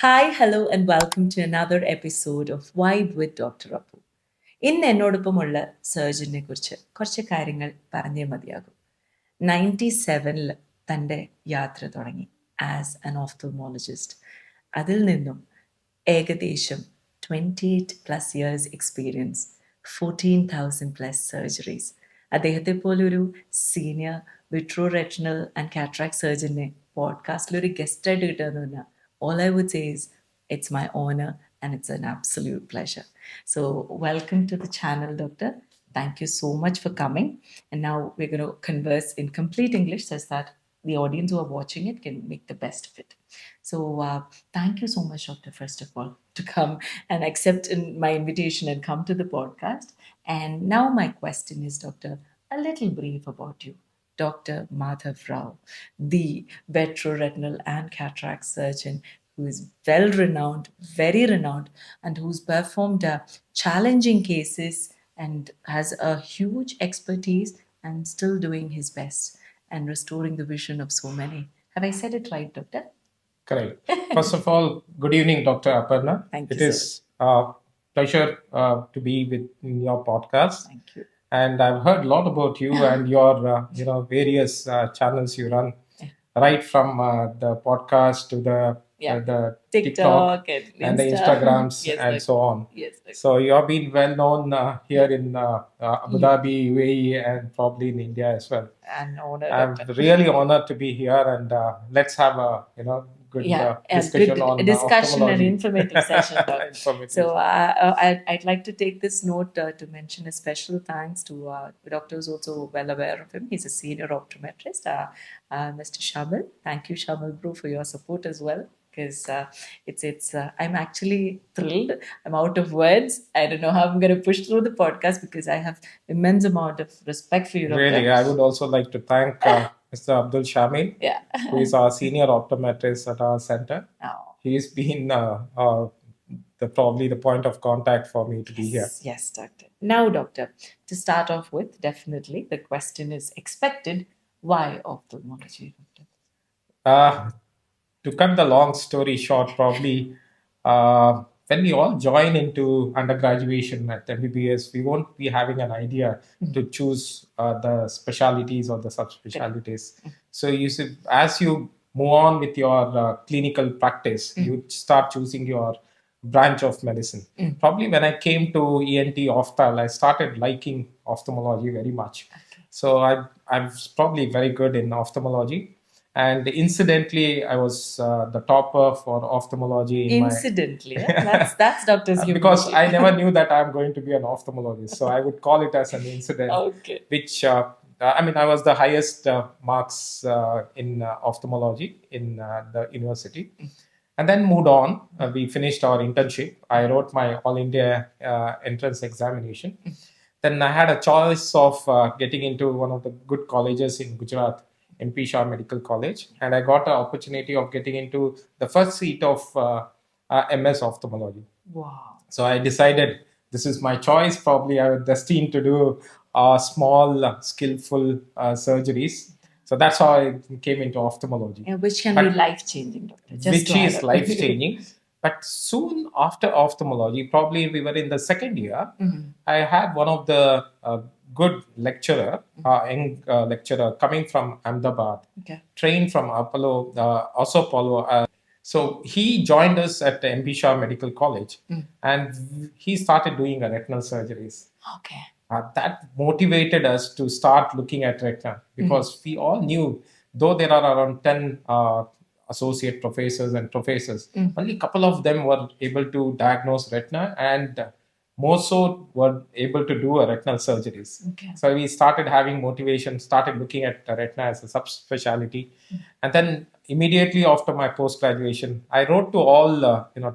Hi, hello, and welcome to another episode of Vibe with Dr. Apu. ഇന്ന് എന്നോടൊപ്പമുള്ള സർജനെ കുറിച്ച് കുറച്ച് കാര്യങ്ങൾ പറഞ്ഞേ മതിയാകും. 97 തൻ്റെ യാത്ര തുടങ്ങി ആസ് ആൻ ഓഫ്തൽമോളജിസ്റ്റ്. അതിൽ നിന്നും ഏകദേശം 28 plus years experience, 14,000 plus surgeries. അദ്ദേഹത്തെ പോലൊരു സീനിയർ വിട്രോ-റെറ്റിനൽ ആൻഡ് കാറ്ററാക്ട് സർജനെ പോഡ്കാസ്റ്റിലൊരു ഗസ്റ്റായിട്ട് കിട്ടുക എന്ന് പറഞ്ഞാൽ all I would say is it's my honor and it's an absolute pleasure. So, welcome to the channel, Doctor. Thank you so much for coming. And now we're going to converse in complete English so that the audience who are watching it can make the best of it. So, thank you so much, Doctor, first of all, to come and accept my invitation and come to the podcast. And now, my question is, Doctor, a little brief about you. Dr. Madhava Rao, the Vitreo-Retinal and Cataract surgeon who is well renowned, very renowned, and who's performed challenging cases and has a huge expertise and still doing his best and restoring the vision of so many. Have I said it right, Doctor? Correct. First of all, good evening, Dr. Aparna. Thank you, It is a pleasure to be with in your podcast. Thank you. And I've heard a lot about you and your various channels you run, right from the podcast to the TikTok and the Instagrams and so on. Yes. So you have been well known here in Abu Dhabi, UAE, and probably in India as well. And honored. I'm really honored to be here, and let's have a good discussion on discussion and ophthalmology. informative session. Informative. So I'd like to take this note to mention a special thanks to the doctor who's also well aware of him. He's a senior optometrist, Mr. Shamal. Thank you, Shamal bro, for your support as well. Because I'm actually thrilled. I'm out of words. I don't know how I'm going to push through the podcast because I have immense amount of respect for you, Doctor. Really, I would also like to thank Mr. Abdul Shamil, who is our senior optometrist at our center. Oh. He's been probably the point of contact for me to be here. Yes, Doctor. Now, Doctor, to start off with, definitely the question is expected. Why ophthalmology, Doctor? To cut the long story short, probably when we all join into undergraduation at MBBS, we won't be having an idea to choose the specialities or the subspecialties. So you see, as you move on with your clinical practice, you start choosing your branch of medicine. Probably when I came to ENT Ophthal, I started liking ophthalmology very much. So I'm probably very good in ophthalmology. And incidentally, I was the topper for ophthalmology. Incidentally, that's doctor's humility. Because I never knew that I'm going to be an ophthalmologist. So I would call it as an incident. Okay. Which, I was the highest marks in ophthalmology in the university. And then moved on. We finished our internship. I wrote my All India entrance examination. Then I had a choice of getting into one of the good colleges in Gujarat, MP Shah Medical College, and I got an opportunity of getting into the first seat of MS Ophthalmology. Wow. So I decided this is my choice. Probably I was destined to do small, skillful surgeries. So that's how I came into ophthalmology. Which can be life-changing, Doctor. Which is life-changing. But soon after ophthalmology, probably we were in the second year, I had one of the good lecturer, young lecturer coming from Ahmedabad, trained from Apollo. So he joined us at the MB Shah Medical College, and he started doing retinal surgeries. Okay. That motivated us to start looking at retina because we all knew, though there are around 10 associate professors and professors, only a couple of them were able to diagnose retina, and more so were able to do a retinal surgeries. Okay. So we started having motivation, started looking at retina as a subspecialty. And then immediately after my post-graduation, I wrote to all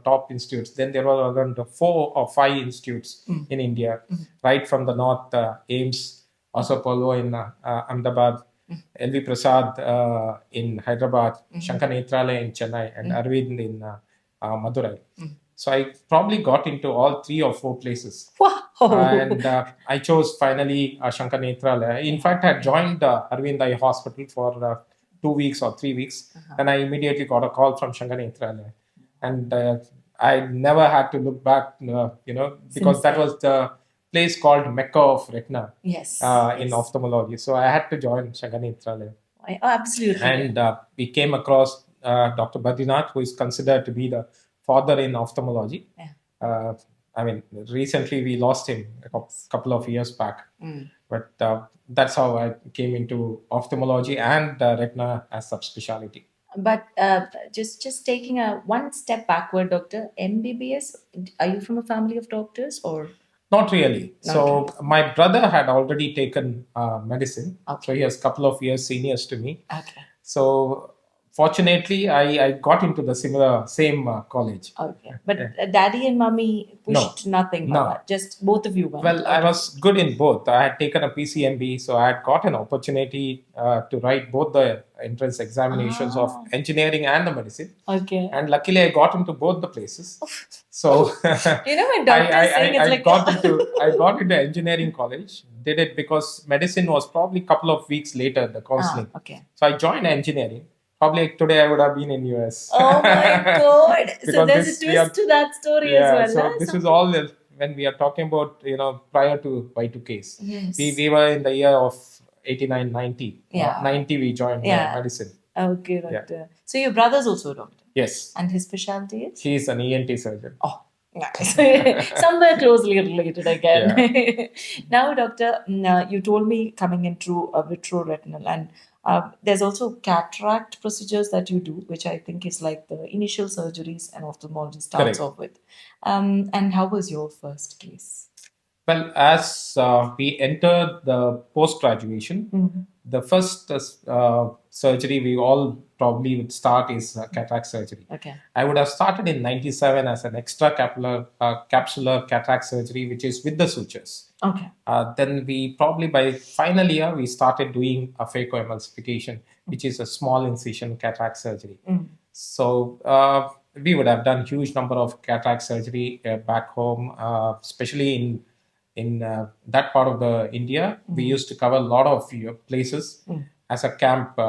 top institutes. Then there were around 4 or 5 institutes in India, right from the north, AIMS, Apollo in Ahmedabad, LV Prasad in Hyderabad, Sankara Nethralaya in Chennai, and Arvind in Madurai. So I probably got into all 3 or 4 places. Wow. And I chose finally Sankara Nethralaya. In fact, I joined Arvind Eye Hospital for 2 weeks or 3 weeks. Then I immediately got a call from Sankara Nethralaya. And I never had to look back, because that was the place called Mecca of Retina Yes. in ophthalmology. So I had to join Sankara Nethralaya. Absolutely. And we came across Dr. Badrinath, who is considered to be the father in ophthalmology. Yeah. I mean, recently we lost him a couple of years back. But that's how I came into ophthalmology and retina as subspecialty. But just taking a one step backward, Doctor, MBBS, are you from a family of doctors or? Not really. Not So really. my brother had already taken medicine. Okay. So he has a couple of years seniors to me. Okay. So fortunately, I got into the same college. Okay. But daddy and mommy pushed nothing for No. that. Just both of you went. Well, I was good in both. I had taken a PCMB, so I had got an opportunity to write both the entrance examinations of engineering and the medicine. Okay. And luckily, I got into both the places. So when doctors saying it's like I got into engineering college. Did it because medicine was probably a couple of weeks later, the counseling. Okay. So I joined engineering. Probably today I would have been in US. Oh my God! So there's a we are- twist to that story yeah, as well. so this is all when we are talking about, prior to Y2Ks. Yes. We were in the year of 89, 90. Yeah. 90 we joined medicine. Okay, doctor. So your brother's also a doctor, Yes. and his specialty is? He is an ENT surgeon. Oh, nice. Somewhere closely related again. Now, doctor, you told me coming in through a Vitreo-Retinal, and there's also cataract procedures that you do, which I think is like the initial surgeries and ophthalmology starts Correct. off with. And how was your first case? Well, as we entered the post-graduation, the first surgery we all probably would start is cataract surgery. Okay. I would have started in 97 as an capsular cataract surgery, which is with the sutures. Okay. Then we probably by final year, we started doing a phacoemulsification, which is a small incision cataract surgery. So we would have done huge number of cataract surgery back home, especially in that part of the India. We used to cover a lot of places as a camp,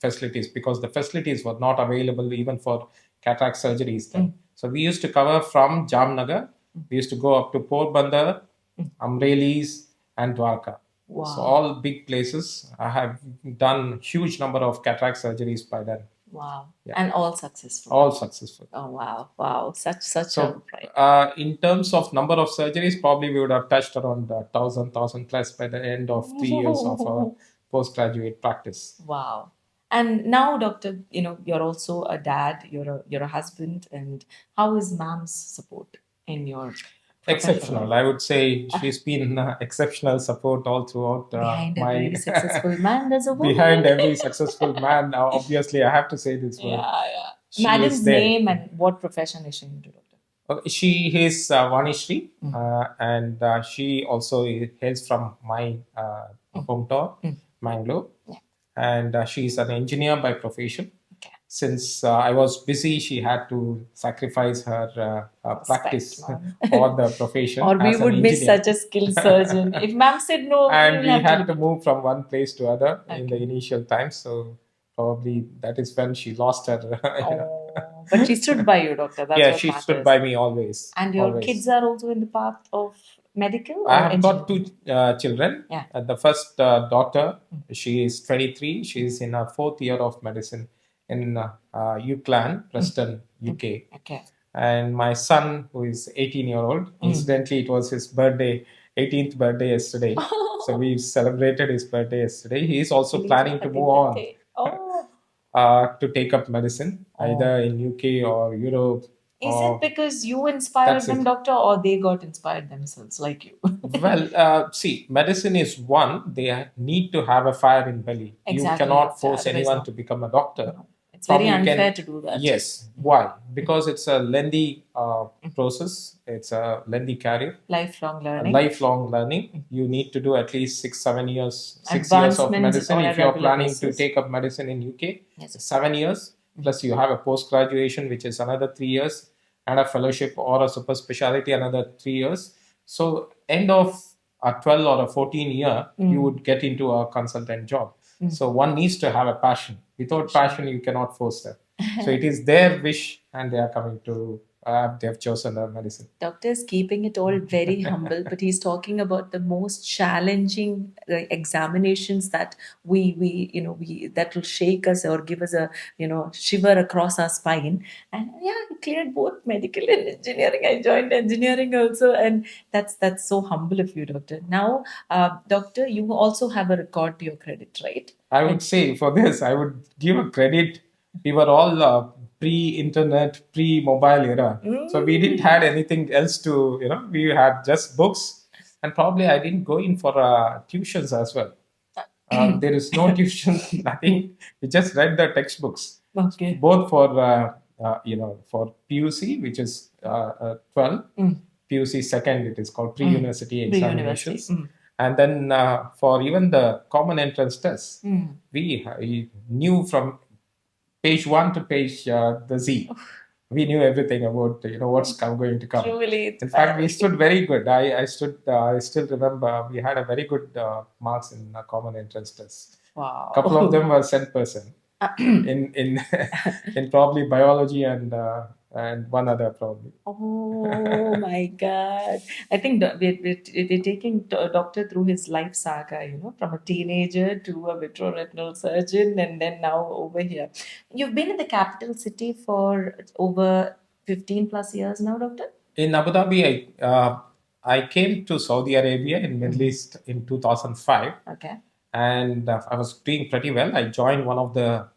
facilities, because the facilities were not available even for cataract surgeries then. So we used to cover from Jamnagar. We used to go up to Porbandar, Amrelis, and Dwarka. Wow. So all big places. I have done huge number of cataract surgeries by then. Wow. Yeah. And all successful. All successful. Oh wow. Wow. Such a pride. In terms of number of surgeries, probably we would have touched around 1,000 plus by the end of 3 years of our postgraduate practice. Wow. And now, doctor, you're also a dad, you're a husband, and how is mom's support in your exceptional? I would say she's been exceptional support all throughout. Behind every successful man, there's a woman. Behind every successful man, obviously, I have to say this word. Yeah. Madam's name and what profession is she into, doctor? She is Vanishri, and she also hails from my hometown, Mangalore. Yeah. And she is an engineer by profession. Okay. Since I was busy, she had to sacrifice her practice or the profession. Or we would miss such a skilled surgeon. If ma'am said no, and we had to move from one place to other in the initial times. So probably that is when she lost her. But she stood by you, doctor. That's what she matters. stood by me always. And your kids are also in the path of medical? Or I have got 2 children. Yeah. The first daughter, she is 23. She is in her 4th year of medicine in UCLan, Preston, UK. Okay. And my son, who is 18-year-old, incidentally, it was his 18th birthday yesterday. So we celebrated his birthday yesterday. He is also planning to move on to take up medicine, either in UK or Europe. Is it because you inspired them, doctor, or they got inspired themselves like you? Well, see, medicine is one. They need to have a fire in belly. Exactly, you cannot force anyone to become a doctor. No. It's very unfair to do that. Yes. Why? Because it's a lengthy process. It's a lengthy career. Lifelong learning. Lifelong learning. You need to do at least 6-7 years. 6 years of medicine. If you're planning to take up medicine in UK, 7 years. Plus you have a post-graduation, which is another 3 years, and a fellowship or a super specialty, another 3 years. So end of a 12 or a 14 year, you would get into a consultant job. So one needs to have a passion. Without passion, you cannot force that. So it is their wish, and they are coming to. They have chosen the medicine. Doctor is keeping it all very humble, but he's talking about the most challenging examinations that we that will shake us or give us a shiver across our spine. And yeah, he cleared both medical and engineering. I joined engineering also, and that's so humble of you, doctor. Now, doctor, you also have a record to your credit, right? I would say for this, I would give a credit. We were all pre-internet, pre-mobile era, so we didn't had anything else to, we had just books, and probably I didn't go in for tuitions as well. There is no tuition, nothing. We just read the textbooks, Okay. both for for PUC, which is 12, PUC second, it is called pre-university examinations. And then for even the common entrance tests, we knew from page 1 to page the Z. We knew everything about what's going to come. Truly, In fact, we stood very good. I stood. I still remember we had a very good marks in common entrance tests. Wow. A couple of them were cent percent in in probably biology and one other probably. Oh my God. I think we're taking Doctor through his life saga, from a teenager to a vitreoretinal surgeon and then now over here. You've been in the capital city for over 15 plus years now, Doctor? In Abu Dhabi, I came to Saudi Arabia in Middle East in 2005. Okay. And I was doing pretty well. I joined one of the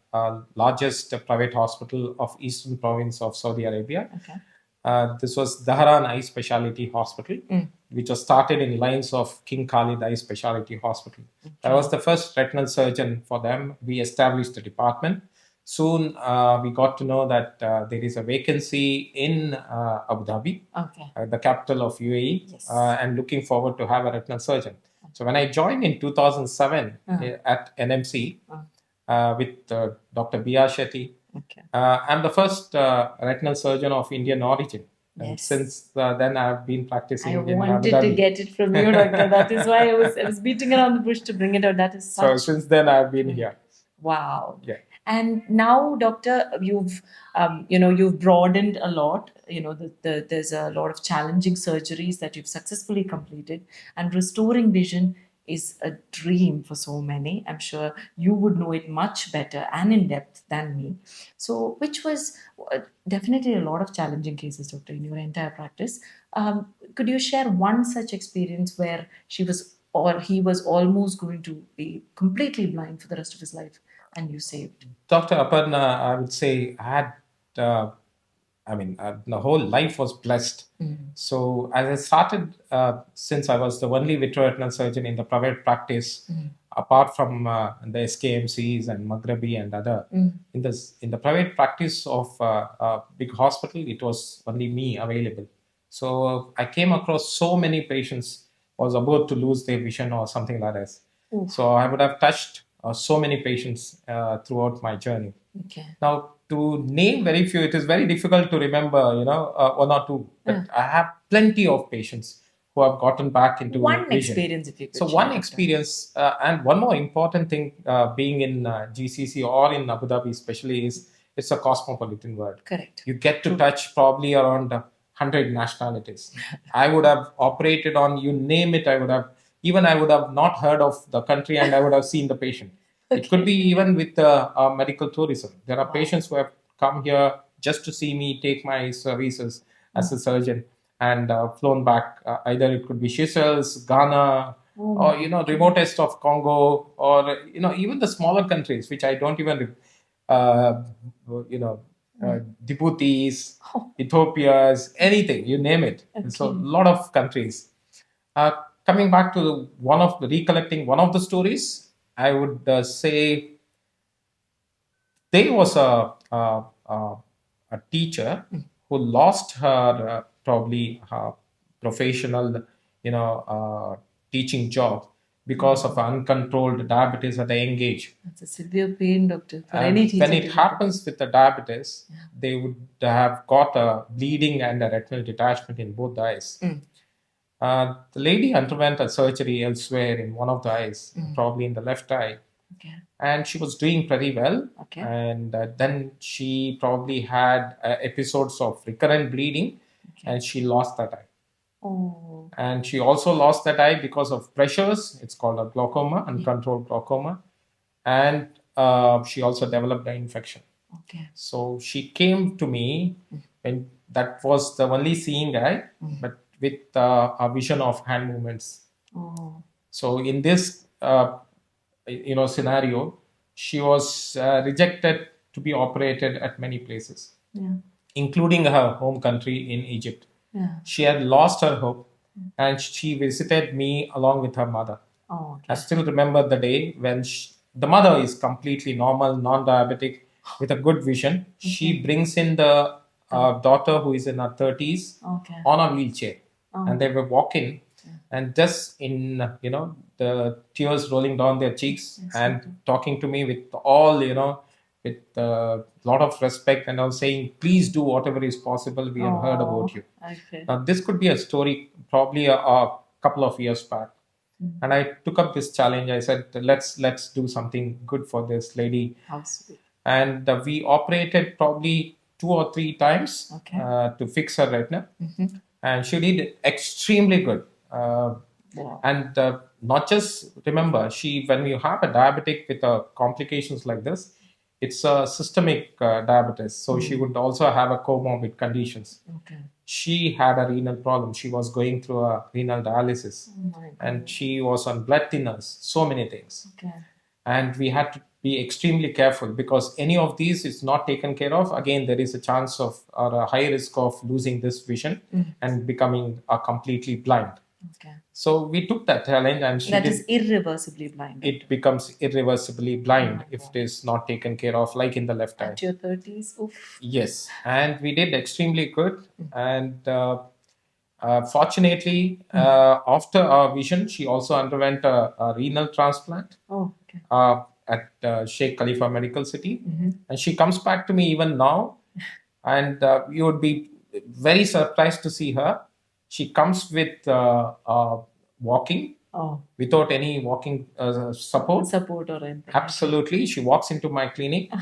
largest private hospital of Eastern province of Saudi Arabia. Okay. This was Dhahran Eye Specialty Hospital, which was started in lines of King Khalid Eye Specialty Hospital. Okay. I was the first retinal surgeon for them. We established the department. Soon we got to know that there is a vacancy in Abu Dhabi, okay, the capital of UAE, yes, and looking forward to have a retinal surgeon. So when I joined in 2007 at NMC with Dr. B.R. Shetty, okay, I'm the first retinal surgeon of Indian origin. Yes. And since then, I've been practicing. I wanted to get it from you, doctor. That is why I was beating around the bush to bring it out. That is such. So since then, I've been here. Wow. Yeah. And now, doctor, you've broadened a lot. There's a lot of challenging surgeries that you've successfully completed, and restoring vision is a dream for so many. I'm sure you would know it much better and in depth than me. So, which was definitely a lot of challenging cases, doctor, in your entire practice. Could you share one such experience where she was or he was almost going to be completely blind for the rest of his life, and you saved? Dr. Aparna, I would say I had, the whole life was blessed. So as I started, since I was the only vitreoretinal surgeon in the private practice, apart from the SKMCs and Maghrabi and other, in the private practice of a big hospital, it was only me available. So I came across so many patients was about to lose their vision or something like that. So I would have touched so many patients throughout my journey. Okay. Now, to name very few, it is very difficult to remember, one or two. But I have plenty of patients who have gotten back into one vision. Experience, if you could. So one experience, and one more important thing, being in GCC or in Abu Dhabi especially, is it's a cosmopolitan world. Correct. You get to touch probably around 100 nationalities. I would have operated on, you name it, I would have not heard of the country and I would have seen the patient. Okay. It could be even with medical tourism. There are patients who have come here just to see me, take my services as a surgeon, and flown back. Either it could be Seychelles, Ghana, or remotest of Congo, or even the smaller countries which I don't even Djiboutis, Ethiopias, anything, you name it. Okay. So a lot of countries. Coming back to recollecting one of the stories, I would say there was a teacher who lost her probably her professional, teaching job because of uncontrolled diabetes at a young age. That's a severe pain, doctor, for And any teacher. when it happens with the diabetes, they would have got a bleeding and a retinal detachment in both the eyes. The lady underwent a surgery elsewhere in one of the eyes, probably in the left eye. Okay. and she was doing pretty well. Okay. And then she probably had episodes of recurrent bleeding, and she lost that eye. Oh. And she also lost that eye because of pressures. It's called a glaucoma, uncontrolled glaucoma. And she also developed an infection. Okay. So she came to me, and that was the only seeing eye, but with a vision of hand movements. Oh. So in this scenario, she was rejected to be operated at many places, Yeah. including her home country in Egypt. Yeah. She had lost her hope, and she visited me along with her mother. Oh, okay. I still remember the day when the mother is completely normal, non-diabetic, with a good vision. She brings in the daughter who is in her 30s Okay. on a wheelchair, Oh. and they were walking, and just in the tears rolling down their cheeks, and talking to me with all with a lot of respect, and I was saying, please do whatever is possible. We have heard about you. Okay. Now, this could be a story probably a couple of years back. And I took up this challenge. I said, let's do something good for this lady. How sweet. And we operated probably 2 or 3 times to fix her retina. And she did extremely good. Wow. And not just remember, when you have a diabetic with complications like this, it's a systemic diabetes. So she would also have a comorbid conditions. Okay. She had a renal problem. She was going through a renal dialysis, and she was on blood thinners, so many things. Okay. And we had to be extremely careful, because any of these is not taken care of. Again, there is a chance of or a high risk of losing this vision and becoming completely blind. Okay. So we took that challenge, and That is irreversibly blind. it becomes irreversibly blind if it is not taken care of, like in the left eye. At your 30s? Oof. Yes, and we did extremely good. And fortunately, after our vision, she also underwent a renal transplant Oh, okay. at Sheikh Khalifa Medical City. And she comes back to me even now, and you would be very surprised to see her. She comes with walking. Oh. Without any walking support. Support or anything. Absolutely. She walks into my clinic,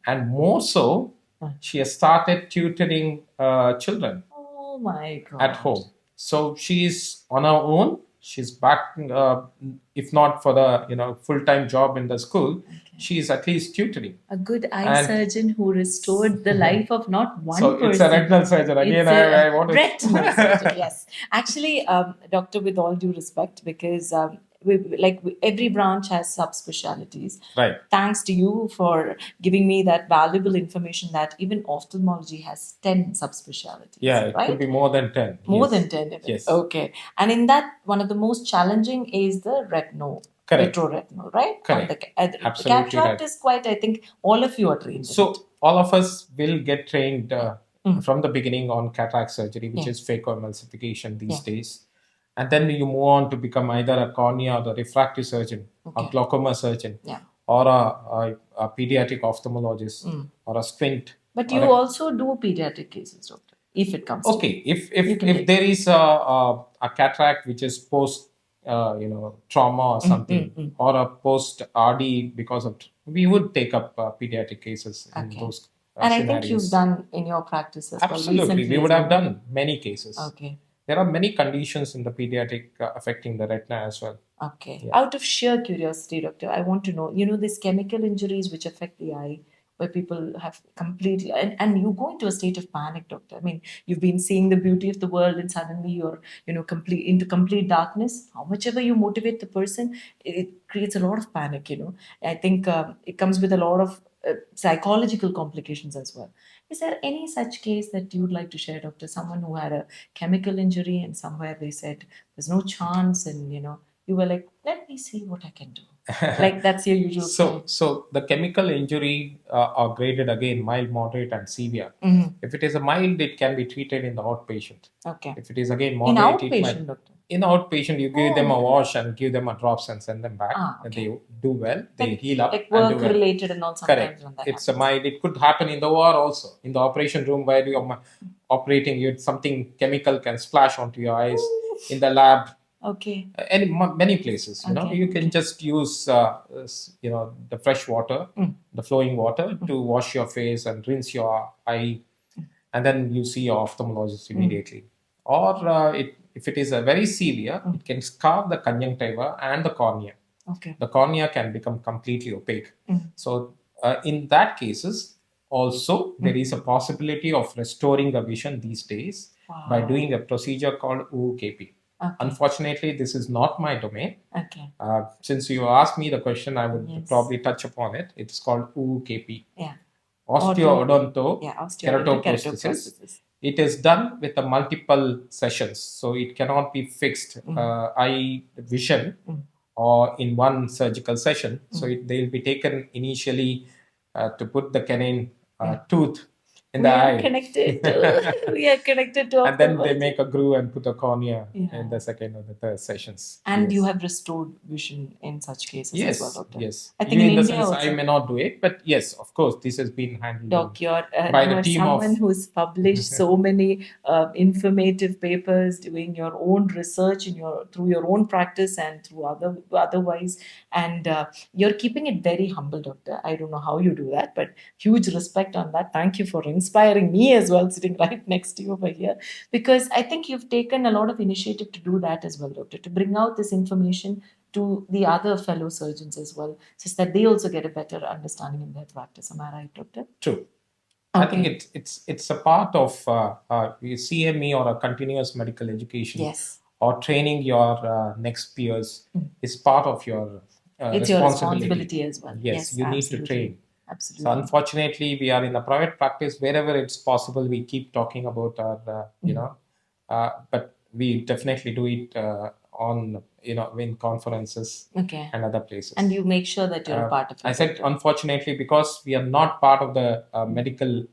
and more so, she has started tutoring children. Oh my God. At home. So she's on her own. She's back, if not for the full-time job in the school, she's at least tutoring. A good eye surgeon who restored the life of not one person. So it's a retinal surgeon. Again, I want to... Retinal surgeon, yes. Actually, doctor, with all due respect, because every branch has subspecialties. Right. Thanks to you for giving me that valuable information that even ophthalmology has 10 subspecialties. Yeah, it could be more than 10. More than 10 even. Yes. Okay. And in that, one of the most challenging is the Vitreo-Retinal, right? Correct. And the Absolutely cataract is quite, I think, all of you are trained in So it. all of us will get trained from the beginning on cataract surgery, which is phacoemulsification these days. And then you move on to become either a cornea or the refractive surgeon, a glaucoma surgeon, or a pediatric ophthalmologist, or a squint. But you also do pediatric cases, doctor, if it comes to Okay, if there is a cataract which is post trauma or something, or a post RD because of, we would take up pediatric cases in those and scenarios. I think you've done in your practice as well. Absolutely, we would have done many cases. Okay. There are many conditions in the pediatric affecting the retina as well. Okay. Yeah. Out of sheer curiosity, doctor, I want to know, these chemical injuries which affect the eye, where people have completely, and you go into a state of panic, doctor. I mean, you've been seeing the beauty of the world, and suddenly you're, into complete darkness. How much ever you motivate the person, it creates a lot of panic, I think it comes with a lot of psychological complications as well. Is there any such case that you would like to share, doctor? Someone who had a chemical injury and somewhere they said there's no chance, and you were like, let me see what I can do. Like that's your usual. So the chemical injury are graded again mild, moderate, and severe. If it is a mild, it can be treated in the outpatient. Okay. If it is again moderate, in outpatient, doctor. In outpatient, you give them a wash and give them a drops and send them back. And they do well. They heal up. Like work related and all. Correct. It's a mild. It could happen in the OR also. In the operation room where you're operating, something chemical can splash onto your eyes. In the lab, Okay. Many places, Okay, you can okay. just use the fresh water, the flowing water to wash your face and rinse your eye, and then you see your ophthalmologist immediately. Or if it is a very severe, it can scar the conjunctiva and the cornea. Okay. The cornea can become completely opaque. So in that cases, also there is a possibility of restoring the vision these days by Wow. doing a procedure called UKP. Okay. Unfortunately, this is not my domain. Okay. Since you asked me the question, I would Yes. probably touch upon it. It's called UKP. Yeah. Osteodonto Yeah, keratoprosthesis. keratoprosthesis. It is done with the multiple sessions, so it cannot be fixed eye vision or in one surgical session. So they'll be taken initially to put the canine tooth in the eye. We are connected to And then they ophthalmology. make a groove and put a cornea Yeah. in the second or the third sessions. And Yes. you have restored vision in such cases as well, Yes, doctor. yes. I think You in in the India sense also. I may not do it, but yes, of course, this has been handled Doc, by you the are team someone of. who's published so many informative papers, doing your own research through your own practice and through otherwise, and you're keeping it very humble, doctor. I don't know how you do that, but huge respect on that. Thank you for inspiring me as well, sitting right next to you over here, because I think you've taken a lot of initiative to do that as well, doctor, to bring out this information to the other fellow surgeons as well, so that they also get a better understanding in their practice. Am I right, doctor? True. I think Okay. it's a part of CME or a continuous medical education. Yes. Or training your next peers is part of your It's your responsibility. responsibility as well. Yes, you need to absolutely. train. Absolutely. So unfortunately, we are in a private practice. Wherever it's possible, we keep talking about our, but we definitely do it on, in conferences Okay. and other places. And you make sure that you're a part of it. I said unfortunately because we are not part of the medical,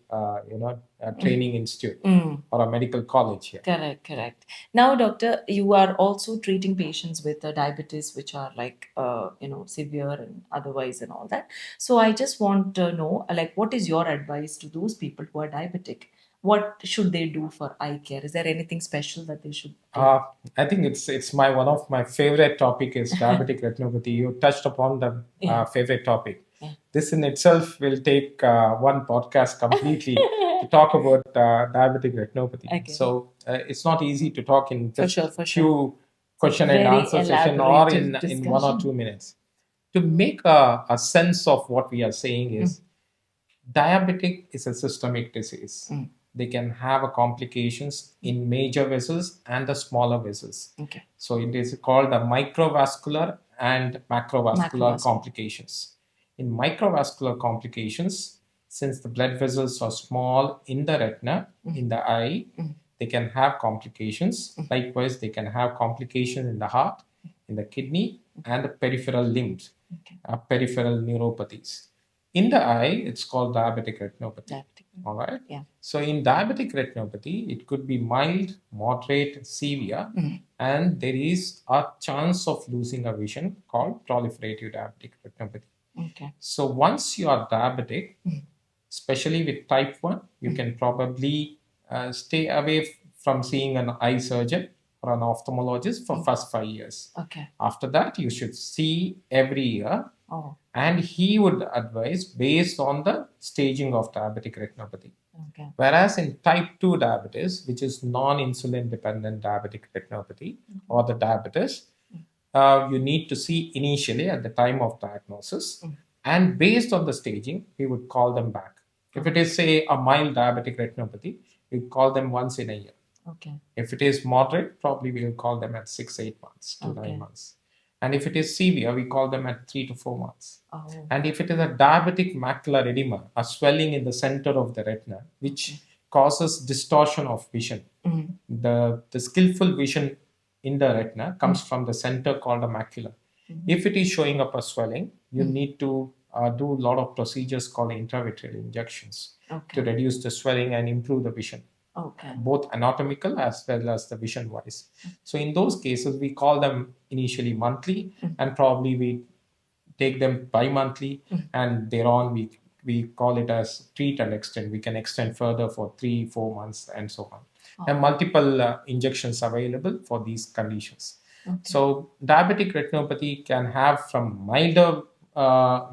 training institute or a medical college here. Correct. Now, doctor, you are also treating patients with diabetes, which are like, severe and otherwise and all that. So I just want to know, like, what is your advice to those people who are diabetic? What should they do for eye care? Is there anything special that they should do? I think it's one of my favorite topic is diabetic retinopathy. You touched upon the favorite topic. Yeah. This in itself will take one podcast completely to talk about diabetic retinopathy. Okay. So it's not easy to talk in just For few sure. question and Very answer session or in elaborative 1 or discussion. 2 minutes. To make a sense of what we are saying is diabetic is a systemic disease. They can have a complications in major vessels and the smaller vessels. Okay. So it is called the microvascular and macrovascular complications. In microvascular complications, since the blood vessels are small in the retina, in the eye, they can have complications. Likewise, they can have complications in the heart, in the kidney, and the peripheral limbs, peripheral neuropathies. In the eye, it's called diabetic retinopathy. All right. Yeah. So in diabetic retinopathy, it could be mild, moderate, severe, and there is a chance of losing a vision called proliferative diabetic retinopathy. Okay. So once you are diabetic, especially with type 1, you can probably stay away from seeing an eye surgeon or an ophthalmologist for first 5 years. Okay. After that, you should see every year. Oh. And he would advise based on the staging of diabetic retinopathy. Okay. Whereas in type 2 diabetes, which is non-insulin dependent diabetic retinopathy or the diabetes, you need to see initially at the time of diagnosis. And based on the staging, we would call them back. If it is, say, a mild diabetic retinopathy, we call them once in a year. Okay. If it is moderate, probably we will call them at 6-8 months to 9 months. And if it is severe, we call them at 3 to 4 months. Oh. And if it is a diabetic macular edema, a swelling in the center of the retina, which causes distortion of vision, the skillful vision in the retina comes from the center called a macula. If it is showing up a swelling, you need to do a lot of procedures called intravitreal injections to reduce the swelling and improve the vision. Okay. Both anatomical as well as the vision wise. So in those cases, we call them initially monthly, and probably we take them bi-monthly, and thereon we call it as treat and extend. We can extend further for 3-4 months and so on. There are multiple injections available for these conditions. So diabetic retinopathy can have from milder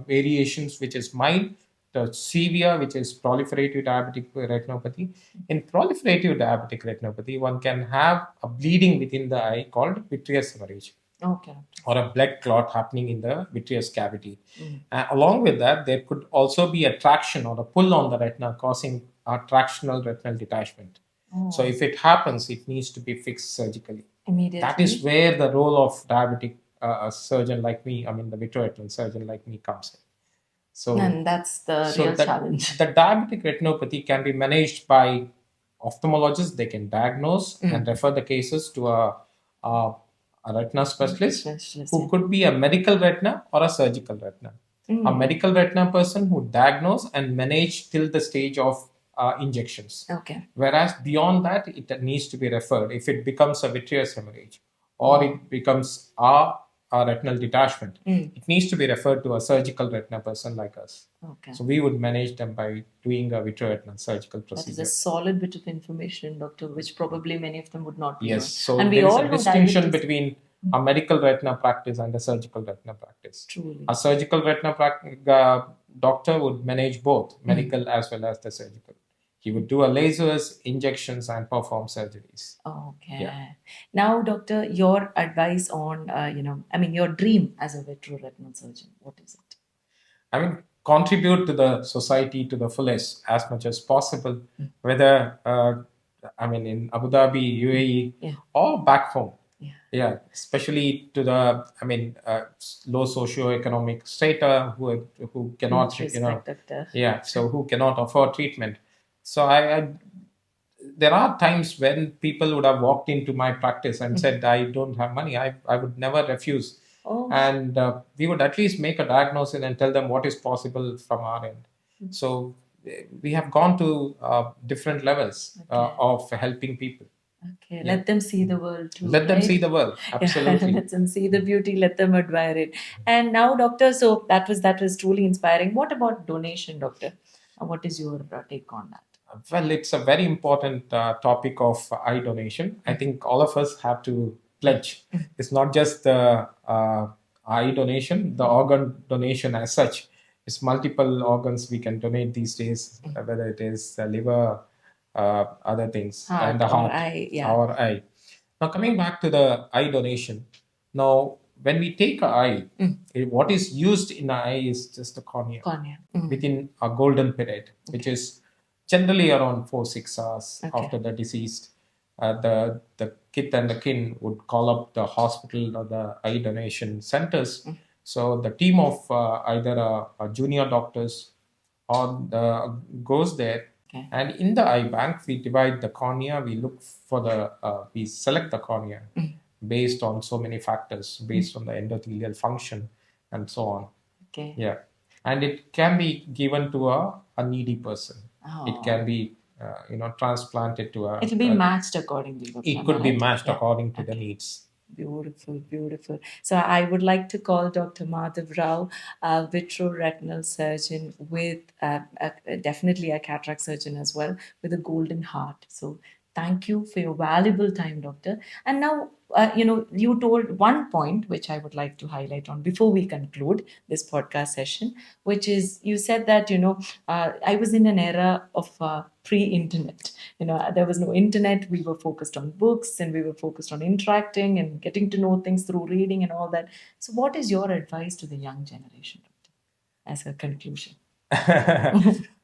variations, which is mild, to severe, which is proliferative diabetic retinopathy. In proliferative diabetic retinopathy, one can have a bleeding within the eye called vitreous hemorrhage, or a blood clot happening in the vitreous cavity. Along with that, there could also be a traction or a pull on the retina, causing a tractional retinal detachment. So if it happens, it needs to be fixed surgically. That is where the role of diabetic surgeon like me, I mean the Vitreo-Retinal surgeon like me, comes in. So, And that's the real challenge. The diabetic retinopathy can be managed by ophthalmologists. They can diagnose and refer the cases to a, a retina specialist who could be a medical retina or a surgical retina. A medical retina person who diagnose and manage till the stage of injections. Whereas beyond that, it needs to be referred. If it becomes a vitreous hemorrhage or it becomes a retinal detachment, it needs to be referred to a surgical retina person like us. So we would manage them by doing a vitreoretinal surgical procedure. That is a solid bit of information, doctor, which probably many of them would not know. Yes, so and there is a distinction between a medical retina practice and a surgical retina practice. Truly. A surgical retina doctor would manage both medical as well as the surgical. He would do a lasers, injections, and perform surgeries. Now, doctor, your advice on, your dream as a vitreoretinal surgeon, what is it? I mean, contribute to the society to the fullest as much as possible, whether, in Abu Dhabi, UAE, or back home. Yeah, especially to the, low socioeconomic strata who cannot, so who cannot afford treatment. So there are times when people would have walked into my practice and said, I don't have money. I would never refuse. And we would at least make a diagnosis and tell them what is possible from our end. So we have gone to different levels of helping people. Let them see the world too. Let them see the world. Absolutely. Let them see the beauty. Let them admire it. And now, doctor, so that was truly inspiring. What about donation, doctor? What is your take on that? Well, it's a very important topic of eye donation. I think all of us have to pledge. It's not just the eye donation, the organ donation as such. It's multiple organs we can donate these days, whether it is the liver, other things, and the heart, our eye. Now, coming back to the eye donation, now when we take an eye, what is used in the eye is just the cornea. Within a golden period, which is generally around 4-6 hours after the deceased. The kith and the kin would call up the hospital or the eye donation centers. So the team of either a junior doctors or goes there. And in the eye bank, we divide the cornea. We look for we select the cornea based on so many factors, based on the endothelial function and so on. Yeah. And it can be given to a needy person. It can be, transplanted to a... It will be matched accordingly. It could be matched according to the needs. Beautiful, beautiful. So I would like to call Dr. Madhava Rao, a vitreoretinal surgeon with definitely a cataract surgeon as well, with a golden heart. So thank you for your valuable time, doctor. And now, you told one point which I would like to highlight on before we conclude this podcast session, which is you said that, I was in an era of pre-internet. There was no internet. We were focused on books and we were focused on interacting and getting to know things through reading and all that. So what is your advice to the young generation, doctor, as a conclusion?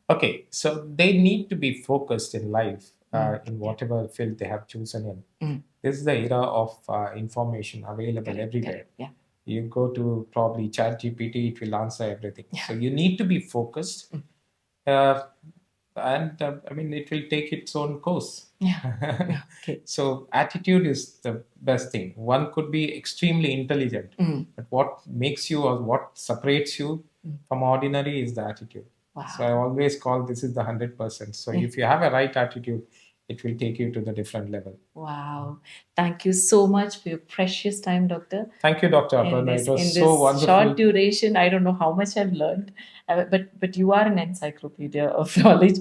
Okay, so they need to be focused in life. In whatever field they have chosen in. This is the era of information available everywhere. You go to probably ChatGPT, it will answer everything. So you need to be focused. And it will take its own course. So attitude is the best thing. One could be extremely intelligent, but what makes you or what separates you from ordinary is the attitude. So I always call this is the 100%. So if you have a right attitude, it will take you to the different level. Wow. Thank you so much for your precious time, doctor. Thank you, Dr. Aparna. It was so wonderful. Short duration, I don't know how much I've learned, but you are an encyclopedia of knowledge.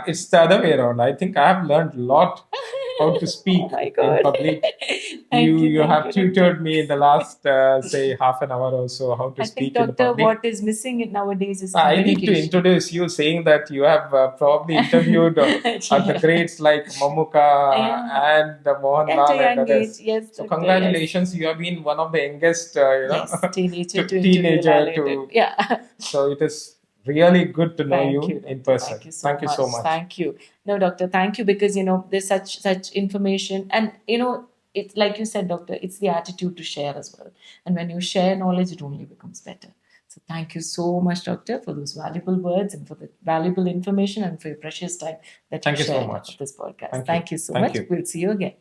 It's the other way around. I think I have learned a lot how to speak my in God. public. Thank You thank have Doctor. tutored me in the last say half an hour or so how to I think, speak in the Doctor, public. what is missing nowadays is I need to communication. introduce you, saying that you have probably interviewed the greats like Mamuka Yeah. and Mohanlal At a and young age, others. yes, So Doctor, yes. congratulations, you have been one of the youngest, Yes, teenager to interview teenager evaluated. to. Yeah. So it is really good to know Thank you, you in Doctor. person. Thank you so Thank you much. so much. Thank you. No, Doctor, thank you, because there's such information, and it's like you said, Doctor, it's the attitude to share as well. And when you share knowledge, it only becomes better. So thank you so much, Doctor, for those valuable words and for the valuable information and for your precious time that you Thank you so shared much. of this podcast. Thank you. Thank you so Thank much. you. We'll see you again.